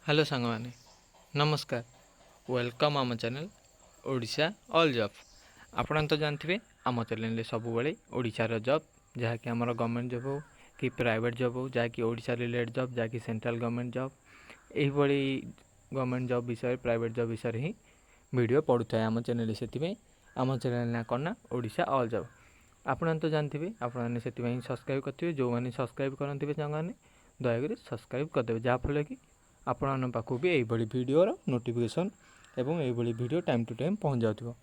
Hello सांग मैंने नमस्कार वेलकम आम चैनल ओडिशा ऑल जॉब। आपण तो जानते आम चैनल सब ओडिशार जॉब जहाँकि आमर गवर्नमेंट जॉब हो कि प्राइवेट जॉब हो जहाँकि ओडिशा रिलेटेड जॉब जहाँकि सेंट्रल गवर्नमेंट जॉब यही गवर्नमेंट जॉब विषय प्राइवेट जॉब विषय ही वीडियो पड़ू थाए आम चैनल से आम चैनल ना कौन ना ओडिशा ऑल जॉब। आपण तो जानते आपने सब्सक्राइब करेंगे जो मैंने सब्सक्राइब करते मैंने दयाकोरी सब्सक्राइब करदे जहाँफल कि आपण पाखु भी यही वीडियोर नोटिफिकेशन एवं यही वीडियो टाइम टू टाइम पहुँच जाऊँ।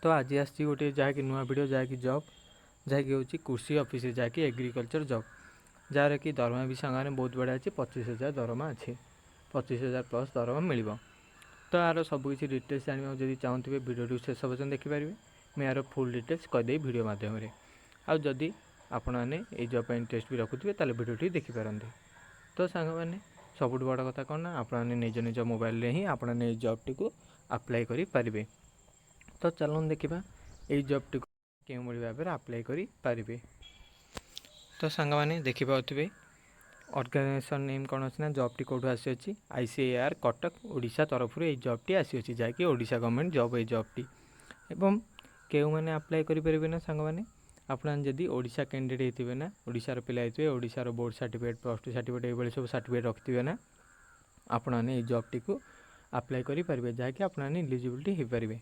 तो आज आसी गोटे जहाँकि नुआ वीडियो जहाँकि जॉब जहाँकि हूँ कृषि ऑफिस जहाँकि एग्रीकल्चर जॉब जार कि दरमा भी सांगे बहुत बढ़िया अच्छे 25,000 दरमा अच्छे 25,000 प्लस दरमा मिल। तो यार सबकि डिटेल्स जानवा जब चाहते वीडियो शेष पर्यटन देखिपारे मैं यार फुल डिटेल्स कहीदे वीडियो मध्यम आदि आपण मैंने जॉब इंटरेस्ट भी रखुए तेल वीडियो देखिपारती। तो सांग मैंने सबुठ बड़ कथा कौन ना आपने निज निज मोबाइल ही आपने जॉब टी अप्लाई करें। तो चलून देखा ये जॉब टी क्यों भाव में अप्लाई करें। तो सांग मैंने देखिपे ऑर्गेनाइजेशन नेम कौन अच्छी ना जॉब टी कौटू आसी ICAR कटक ओडिशा तरफ ये जॉब टी आसी जहाँकि ओडिशा गवर्नमेंट जॉब ये जॉब टी एवं क्यों मैंने अप्लाई करेंगे ना सांग मैंने आपने जदि ओडिशा कैंडिडेट होते ना ओडिशार पिला होते ओडिशार board certificate plus two certificate ये सब सर्टिफिकेट रखिथे ना आपने ये जॉब टी अप्लाई करेंगे जहाँकि आपने इलिजिबिलिटी हो पारे।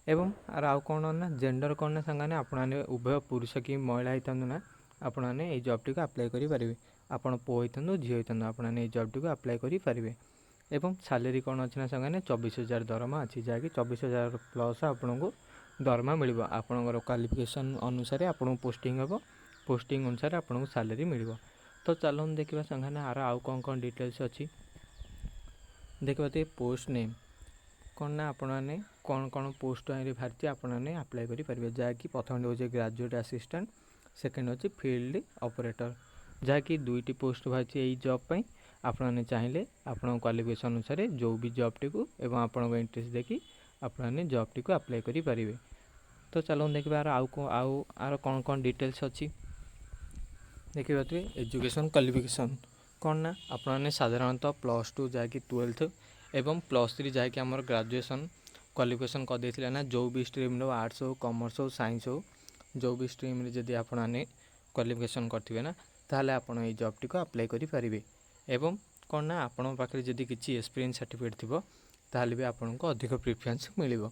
एवं आर आउ कौन ना जेंडर कौन ना सांगे आपने उभय पुरुष कि महिला होता ना आपने ये जॉब टी अप्लाई करेंगे। आपड़ पुओ होता झी होता आपने ये जॉब टी अप्लाई करेंगे। एवं सैलरी कौन अच्छी ना सांगे 24,000 दरमा अच्छी जहाँकि 24,000 प्लस आपन को दरमा मिल आपणकर क्वालिफिकेशन अनुसार आपको पोस्टिंग हम पोस्टिंग अनुसार आपको सैलरी मिल। तो चलो देखा सांगे आर आउ कौन डिटेल्स अच्छी देखा तो पोस्ट नेम कौन ना आपने कौन कौन पोस्ट बाहरी आपने अप्लाई करेंगे जहाँकि प्रथम हूँ ग्रेजुएट असिस्टेंट सेकेंड अच्छे फील्ड ऑपरेटर जहाँकि दुईटी पोस्ट बाहरी यही जॉब पर आपने चाहिए आपण क्वालिफिकेशन अनुसार जो भी जॉब टी एवं आपको इंटरेस्ट देखिए आपने जॉब टी अप्लाई करेंगे। तो चलो देखा आउ आर कौन कौन डिटेल्स अच्छी देखिए तो एजुकेशन क्वालिफिकेशन कौन ना आपने साधारणतः +2 जहाँकि 12th एवं +3 जहाँकि आम ग्रेजुएशन क्वालिफिकेशन करदे ना जो भी स्ट्रीम आर्ट्स हो कॉमर्स हो साइंस हो जो भी स्ट्रीम जदि आपने क्वालिफिकेशन करेंगे ना ताहले आपण ये जॉब टी अप्लाई करेंगे। एवं कौन ना आपण पाखे जदि किसी एक्सपीरियंस सर्टिफिकेट थी ताहले भी आपको अधिक प्रिफरेंस मिल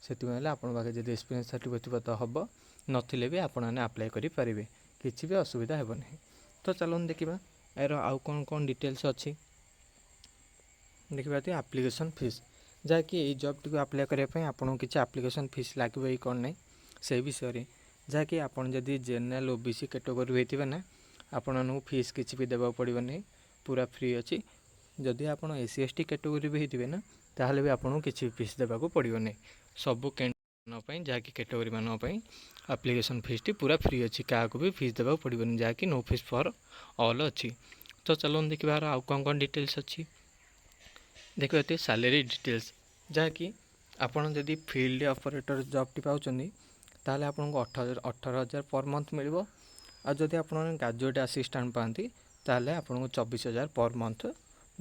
से आपण पाखे जदि एक्सपीरियंस सर्टिफिकेट थी तो हम नथिले भी आपने अप्लाई करेंगे किसी भी असुविधा हे नहीं। तो चलो देखा यार आउ कौन कौन डिटेल्स अच्छी देखा तो एप्लिकेशन फीस जहाँकि ये जॉब टी अप्लाई करने आपको किसी एप्लिकेशन फीस लगे कौन ना से विषय जहाँकि आपड़ जदि जेनराल OBC कैटेगरी होते ना आपको फीस किसी भी देवा पड़ो नहीं पूरा फ्री अच्छी। जदि आप SC ST कैटेगरी भी होते ना ताहले भी आपको किसी फीस देवाक पड़ो नहीं सबू कैंडिडेट जहाँकि कैटेगरी मानी एप्लिकेशन फीस टी पूरा फ्री अच्छी क्या भी फीस देवाक पड़ोनी जहाँकि नो फीस फॉर ऑल अच्छी। तो चलो देखा आउ कौन डिटेल्स अच्छी देखिए तो सैलरी डिटेल्स जहाँकि आपड़ जदि फील्ड ऑपरेटर जॉब टी पाँच ताहले आपको 18,000 पर मंथ मिल। आदि आप ग्रेजुएट असिस्टेंट पाती ताहले आपको 24,000 पर मंथ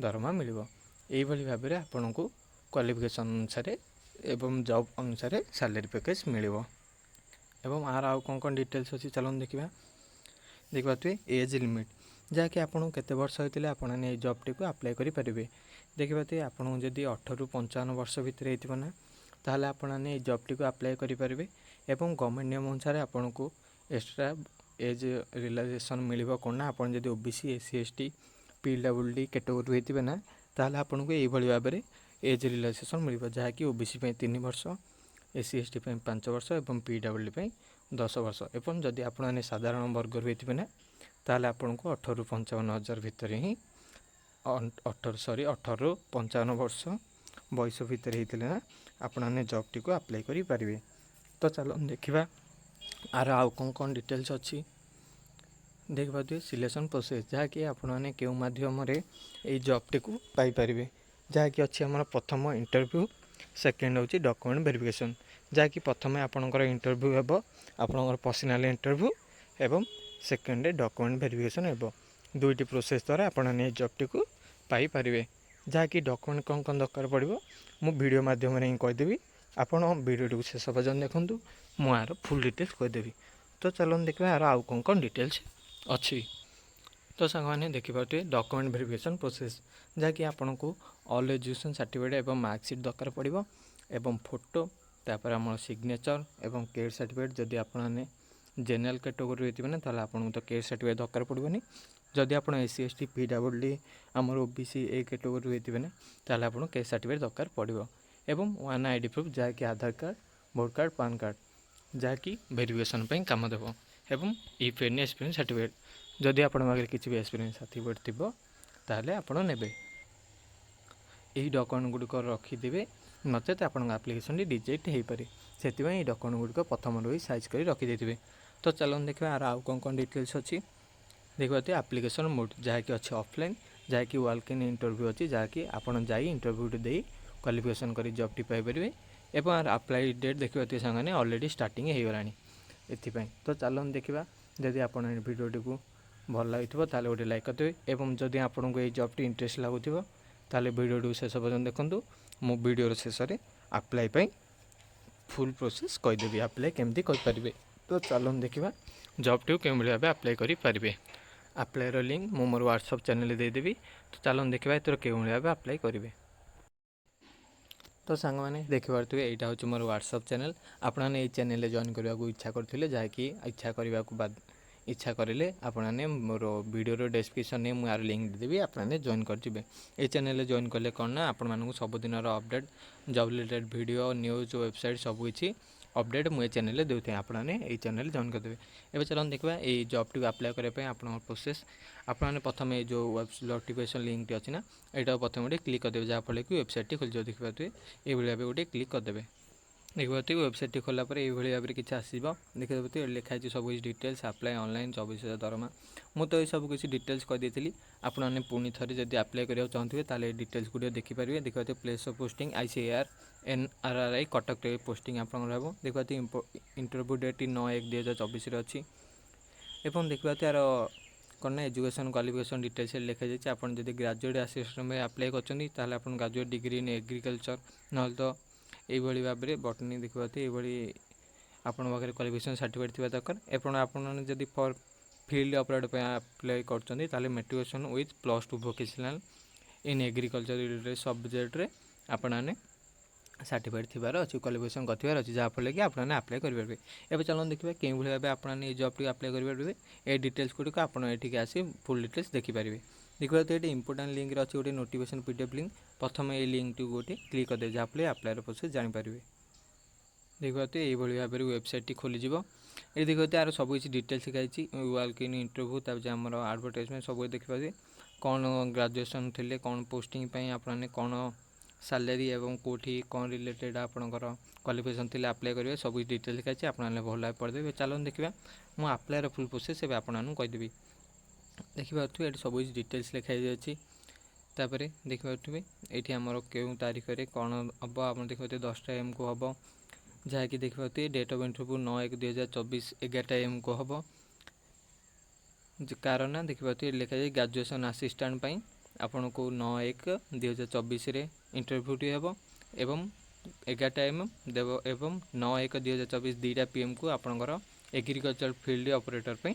दरमा मिल। यही भाव में आपन को क्वालिफिकेशन अनुसार एवं जॉब अनुसार सैलरी पैकेज मिल। एवं आर आउ कौन डिटेल्स अच्छी चलो देखा तो एज लिमिट जहाँकि आपको केते वर्ष होते आपने जॉब टी अप्लाई करेंगे। देखा तो आपको जदि 18 ରୁ 55 वर्ष भितर होती ना ताहले आपने जॉब टी अप्लाई करेंगे। एवं गवर्नमेंट नियम अनुसार आपन को एक्स्ट्रा एज रिलैक्सेशन मिल कौन ना आप OBC SC ST PWD category होते ना ताहले आपन को यही भाव में एज रिलैक्सेशन मिल जहाँकि OBC 3 वर्ष SC ST 5 वर्ष और PWD 10 वर्ष एवं जदि आपने साधारण वर्गर होते ना ताहले आपन को 18 ରୁ 55,000 भितर ही 18 ରୁ 55 वर्ष बयस भितर होते ना आपने जॉब टी अप्लाई करेंगे। तो चलो देखा आर आउ कौन डिटेल्स अच्छी देखा तो सिलेक्शन प्रोसेस जहाँकि आपने क्यों मध्यम जॉब टी पाइपर जहाँकि अच्छी आम प्रथम इंटरव्यू सेकेंड हूँ डॉक्यूमेंट वेरिफिकेशन जहाँकि प्रथम आपणकर इंटरव्यू हे आपणकर पर्सनाल इंटरव्यू एवं सेकेंड डॉक्यूमेंट वेरिफिकेशन हे दुईटी प्रोसेस द्वारा आपने जॉब टी पाइपर। जहाँकि डॉक्यूमेंट कौन दरकार पड़ो मु वीडियो माध्यम हीं कहीदेवी। आपण वीडियो शेष पर्यटन देखूँ मु यार फुल डिटेल्स कहीदेवी। तो चलो देखा यार आउ कौन डिटेल्स अच्छी। तो सांग मैंने देखिए डॉक्यूमेंट वेरिफिकेशन प्रोसेस जहाँकि आपन को ऑल एजुकेशन सर्टिफिकेट एवं मार्कशीट दरकार पड़ो एवं फोटो तापर आम सिग्नेचर एवं केयर सर्टिफिकेट जदि आपने जेनरल कैटेगोरी होती ना ताला आपको तो केयर सर्टिफिकेट दरकार पड़ोनी। जदि आप SC ST PWD आमर OBC ए कैटेगोरी होती ना ताला आपको केयर सर्टिफिकेट दरकार पड़ो एवं वन ID प्रूफ जहाँकि Aadhaar card voter card PAN card जहाँकि वेरिफिकेशन काम देव एवं इफ एनी एक्सपीरियंस सर्टिफिकेट जदि आप किसी भी एक्सपीरियंस सर्टिफिकेट थी ताहले आपण नेबे यही डॉक्यूमेंट गुड़िक रखिदे नचेत आप आप्लिकेसन रिजेक्ट हो पारे से डॉक्यूमेंट गुड़िक प्रथम रही साइज कर रखिदे। तो चलो देखा यार आउ कौन डिटेल्स अच्छी देखते आप्लिकेसन मोड जहाँकि अच्छे ऑफलाइन जहाँकि वॉक इन इंटरव्यू अच्छी जहाँकि आपड़ जा इंटरव्यू दे क्वालिफिकेशन कर जॉब टी पाइपर और अप्लाई डेट देखिए सांगे ऑलरेडी स्टार्टिंग हो गला एपाई। तो चलो देखा जदि आप भिडियो को भल लगे ताले गोटे लाइक करदे और जदि आपको ये जॉब टी इंटरेस्ट लगुव ताले वीडियो शेष पर्यटन देखूँ मो वीडियो शेष में अप्लाई फुल प्रोसेस कहीदेवी अप्लाई केमती करें। तो चलो देखा जॉब टी क्यों भाव अप्लाई करें अप्लाई लिंक मो मोर व्हाट्सएप चैनल देदेवी। तो चलो देखा एथर क्यों भाव अप्लाई करेंगे। तो सांग मैंने देखिपे यहाँ हूँ मोर व्हाट्सएप चैनल आपने चैनल जॉइन करने को इच्छा करते जहाँकि इच्छा करने को बाद इच्छा करें आपने मोर वीडियो डिस्क्रिप्शन में मुझे लिंक देदेवी आपने जॉइन करेंगे। ये चैनल जॉइन कले कौन ना आपण सबुदिन update job related video news website सबकि अपडेट मुझे चैनल देते आपने ये चैनल जॉइन करदेवे। एवं चलो देखा ये जॉब टी अप्लाई करने आप प्रोसेस आपने प्रथम जो नोटिफिकेशन लिंक टी अच्छी ना यहाँ प्रथम गोटे क्लिक करदे जहाँफल कि वेबसाइट टी खोल देखिए ये भाव गोटे क्लिक करदे देखिए वेबसाइट टी खोला ये भाव में किसी आसो देखिए लिखाई सब किसी डिटेल्स अप्लाई ऑनलाइन 24,000 दरमा मुझे तो ये सब किसी डिटेल्स कहीदी आपने पुणी थे जब अप्लाई करा चाहते हैं डिटेल्स गुड़िक देखिपारे देखिए place of posting ICAR NRRI Cuttack posting आप देखिए इंटरव्यू डेट 9/1/2024 अच्छी एवं देखिए यार कौन ना एजुकेशन क्वालिफिकेशन डिटेल्स लिखा जाए आप ग्रेजुएट असिस्टेंट में अप्लाई कर ग्रेजुएट डिग्री इन एग्रीकल्चर ना तो यही भाव में बटनी देखिए ये आपण पाखे क्वालिफिकेशन सर्टिफिकेट थी दरकार एवं आपने जब फॉर फील्ड ऑपरेटर अप्लाई कर matriculation with +2 vocational in agriculture related subject रे आपने सर्टिफिकेट थीबार अच्छी क्वालिफिकेशन कर अच्छी जहाँफल कि आपने अप्लाई करेंगे। एवं चलो देखिए क्यों भाव आपने ये जॉब टी अप्लाई करेंगे ये डिटेल्स गुड़िक आपठी आसी फुल डिटेल्स देखिपारे। देखिए तो ये इंपोर्टाट लिंक अच्छी गोटे नोटिफिकेशन PDF लिंक प्रथम ये लिंक टी गोटे क्लिक करदे जहाँफल अप्लाई प्रोसेस जानीपारे। देखिए ये भाव में वेबसाइट टी खोलीज ये देखिए यार सब किसी डिटेल्स लिखाई वॉक इन इंटरव्यू आमर एडवर्टाइजमेंट सब देखिए कौन ग्रेजुएशन थे कौन पोस्टिंग आपने कौन सैलरी एवं कौटी कौन रिलेटेड आपंकर क्वालिफिकेशन थी अप्लाई करेंगे सब डिटेल्स लिखाई आपने भल पढ़े। चलो देखा मुझे अप्लाई फुल प्रोसेस एवं आपको कहीदेवी देखिए ये सब किसी डिटेल्स लिखाई अच्छी तापर देखिए ये आमर क्यों तारीख में कौन हम आप देखिए 10टा AM को हम जहाँकि देखिए डेट ऑफ इंटरव्यू 9/1/2024 11टा AM को हम कारण देखिए लिखा जाए ग्रेजुएशन असिस्टेंट आपन को 9/1/2024 इंटरव्यू टी हम एवं 11टा AM देव एवं 9/1/2024 2टा PM को आपणकर एग्रीकल्चर फील्ड ऑपरेटर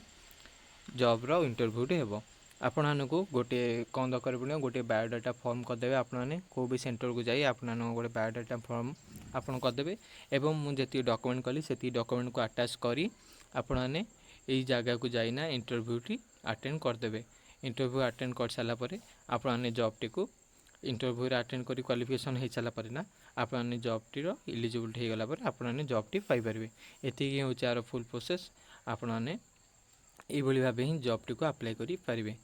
जॉब रो इंटरव्यू टी हम आपण को गोटे कौन दरकार पड़े गोटे बायोडाटा फॉर्म करदे आपने को भी सेंटर को जाए आपने गोटे बायोडाटा फॉर्म आपन करदे एवं मुझे जी डॉक्यूमेंट कली से डॉक्यूमेंट को अटैच करी आपने यही जगह को जाइना इंटरव्यू टी अटेंड करदे। इंटरव्यू अटेंड कर सारापर आपने जॉब टी को इंटरव्यू अटेंड कर क्वालिफिकेशन हो सारापर ना आपने जॉब टीर इलिजिबिलिटी हो गला आपने जॉब टी पाइपर एति हूँ यार फुल प्रोसेस आपने ये भाव ही जॉब टी को अप्लाई करें।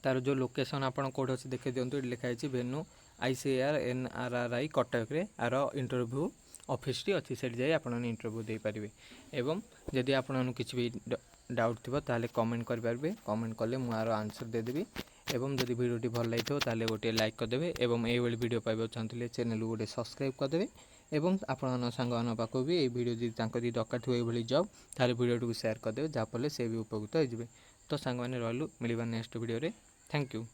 तार जो लोकेशन आप कौट अच्छे देखिए दिंतु लिखाई वेन्यू ICAR NRRI कटक रे आर इंटरव्यू ऑफिस टी अच्छी से जाए आपने इंटरव्यू दे पारे एवं जदि आपन किसी भी डाउट थी ताले कमेंट करेंगे कमेंट कले मुझे आंसर देदेवी एवं जदि वीडियो भल लगे ताले गोटे लाइक करदे एवं ये वीडियो पाइबा चाहते चैनल गोटे सब्सक्राइब करदे एवं आपण सांग पाक भी ये वीडियो जी दरकार थी ये जॉब ताले वीडियो को शेयर करदे जहाँफल से भी उपकृत हो। तो सांग मैंने रहलु मिलवा नेक्स्ट वीडियो रे थैंक यू।